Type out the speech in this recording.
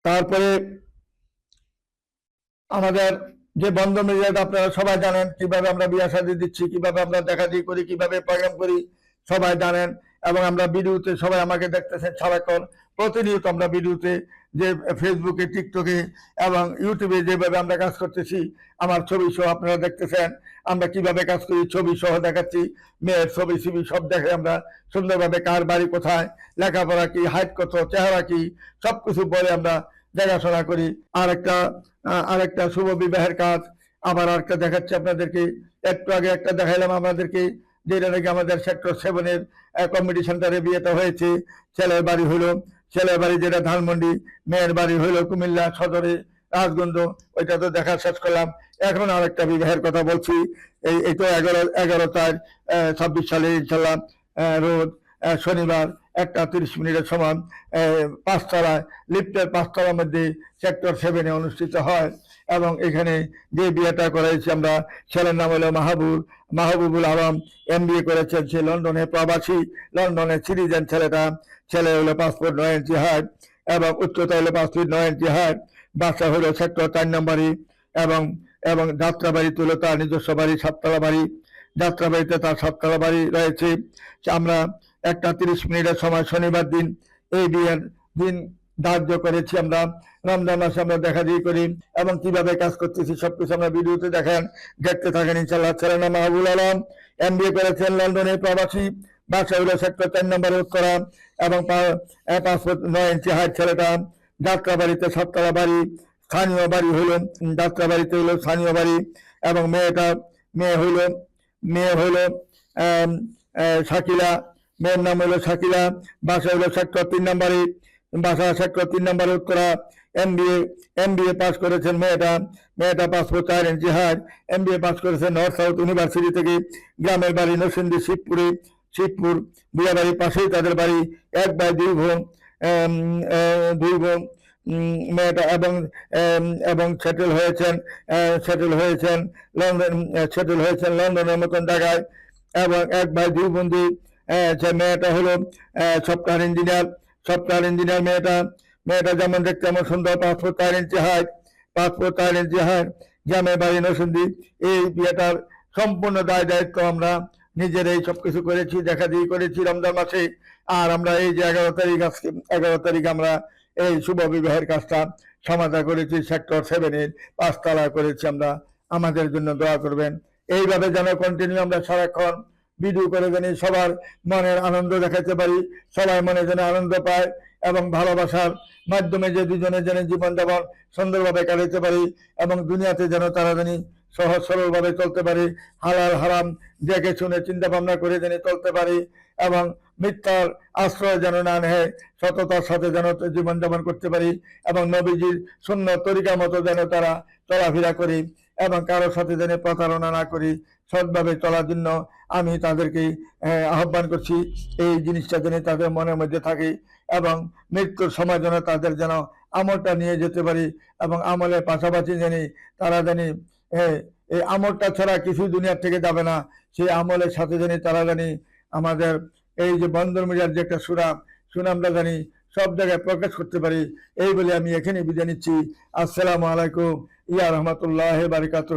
তারপরে আমাদের যে বন্ধ মিডিয়াটা আপনারা সবাই জানেন, কিভাবে আমরা বিয়া শাদী দিচ্ছি, কিভাবে আমরা দেখাদেখি করি, কিভাবে প্রোগ্রাম করি সবাই জানেন। এবং আমরা ভিডিওতে সবাই আমাকে দেখতেছেন সারাক্ষণ, প্রতিনিয়ত আমরা ভিডিওতে যে ফেসবুকে, টিকটকে এবং ইউটিউবে যেভাবে আমরা কাজ করতেছি, আমার ছবি সহ আপনারা দেখতেছেন আমরা কিভাবে কাজ করি, ছবি সহ দেখাচ্ছি, মেয়ের ছবি ছবি সব দেখে আমরা সুন্দরভাবে, কার বাড়ি কোথায়, লেখাপড়া কি, হাইট কত, চেহারা কি, সবকিছু বলে আমরা দেখাশোনা করি। আরেকটা শুভ বিবাহের কাজ আবার আরেকটা দেখাচ্ছি আপনাদেরকে। একটু আগে একটা দেখাইলাম আমাদেরকে, যেটা নাকি আমাদের সেক্টর 7-এর কমিউনিটি সেন্টারে বিয়েটা হয়েছে। ছেলের বাড়ি হইলো, ছেলের বাড়ি যেটা ধানমন্ডি, মেয়ের বাড়ি হইলো কুমিল্লা সদরে রাজগঞ্জ। ওইটা তো দেখা শেষ করলাম। এখন আরেকটা বিবাহের কথা বলছি। এই তো 11/26 সালে ইনশাল্লাহ রোজ শনিবার 1:30 সময় 5তলায়, লিফটের 5তলার মধ্যে সেক্টর 7-এ অনুষ্ঠিত হয়। এবং এখানে যে বিয়েটা করেছি আমরা, ছেলের নাম হলো মাহবুবুল আলম, MBA করেছেন, সে লন্ডনে প্রবাসী, লন্ডনে সিটিজেন ছেলেটা। ছেলে হলো 5 ফুট 9 ইঞ্চি হাইট এবং উচ্চতা হলো 5 ফিট 9 ইঞ্চি হাইট। বাসা হলো সেক্টর 4 নম্বরই। এবং এবং যাত্রাবাড়িতে হলো তার নিজস্ব বাড়ি, 7তলা বাড়ি। যাত্রাবাড়িতে তার 7তলা বাড়ি রয়েছে। আমরা 1:30 সময় শনিবার দিন এই বিয়ের দিন ধার্য করেছি। আমরা রমজান মাসে আমরা দেখা দিয়ে করি এবং কিভাবে কাজ করতেছি সবকিছু আমরা ভিডিওতে দেখতে থাকেন ইনশাল্লাহ। ছেলের নাম মাহবুবুল আলম, MBA করেছেন, লন্ডনে প্রবাসী, বাসা হলো সেক্টর 4 নম্বরে উত্তরা এবং 5 ফুট 9 ইঞ্চি হাইট ছেলেটা। যাত্রাবাড়িতে 7তলা বাড়ি, স্থানীয় বাড়ি হইল যাত্রাবাড়িতে হইলো স্থানীয় বাড়ি। এবং মেয়ে হইল শাকিলা, মেয়ের নাম হলো শাকিলা, বাসা হলো সেক্টর 3 নম্বরে, সেক্টর 3 নম্বরে উত্তরা। MBA পাস করেছেন মেয়েটা 5 ফুট 4 ইঞ্চি হাইট, MBA পাস করেছেন নর্থ সাউথ ইউনিভার্সিটি থেকে। গ্রামের বাড়ি নরসিংদী শিবপুর বিয়াবাড়ির পাশেই তাদের বাড়ি। 1/2 বোন, 2 বোন মেয়েটা। এবং সেটেল হয়েছেন লন্ডনের মতন জায়গায়। এবং 1/2 বন্ধু। মেয়েটা হলো সফটওয়্যার ইঞ্জিনিয়ার মেয়েটা যেমন দেখতে তেমন সুন্দর, 5 ফুট 4 ইঞ্চি হাইট, গ্রামের বাড়ি নরসিংদী। এই বিয়েটার সম্পূর্ণ দায়িত্ব আমরা নিজেরাই সবকিছু করেছি, দেখা দিয়ে করেছি রমজান মাসে। আর আমরা এই যে 11 তারিখ আমরা এই শুভ বিবাহের কাজটা সমাধা করেছি সেক্টর 7-এর 5তলা করেছি আমরা। আমাদের জন্য দোয়া করবেন। এইভাবে যেন কন্টিনিউ আমরা সারাক্ষণ ভিডিও করে জানি সবার মনের আনন্দ দেখাতে পারি, সবাই মনে যেন আনন্দ পায় এবং ভালোবাসার মাধ্যমে যে দুজনে যেন জীবনযাপন সুন্দরভাবে কাটাতে পারি এবং দুনিয়াতে যেন তারা জানি সহজ সরল ভাবে চলতে পারি, হালাল হারাম দেখে শুনে চিন্তা ভাবনা করে যেন চলতে পারি এবং মিথ্যার আশ্রয় যেন না নেয়, সততার সাথে যেন জীবনযাপন করতে পারি এবং নবীজির সুন্নত তরিকা মতো যেন তারা চলাফেরা করি এবং কারোর সাথে যেন প্রতারণা না করি, সৎভাবে চলার জন্য আমি তাদেরকে আহ্বান করছি। এই জিনিসটা যেন তাদের মনের মধ্যে থাকে এবং মৃত্যুর সময় যেন তাদের যেন আমলটা নিয়ে যেতে পারি এবং আমলের পাশাপাশি জানি তারা জানি এই আমলটা ছাড়া কিছু দুনিয়ার থেকে যাবে না। সেই আমলের সাথে জানি তারা জানি আমাদের এই যে বন্ধন মিডিয়ার যে একটা সুনামটা জানি সব জায়গায় প্রকাশ করতে পারি। এই বলে আমি এখানে বিদায় নিচ্ছি। আসসালামু আলাইকুম ইয়া রহমতুল্লাহ বারাকাতুহু।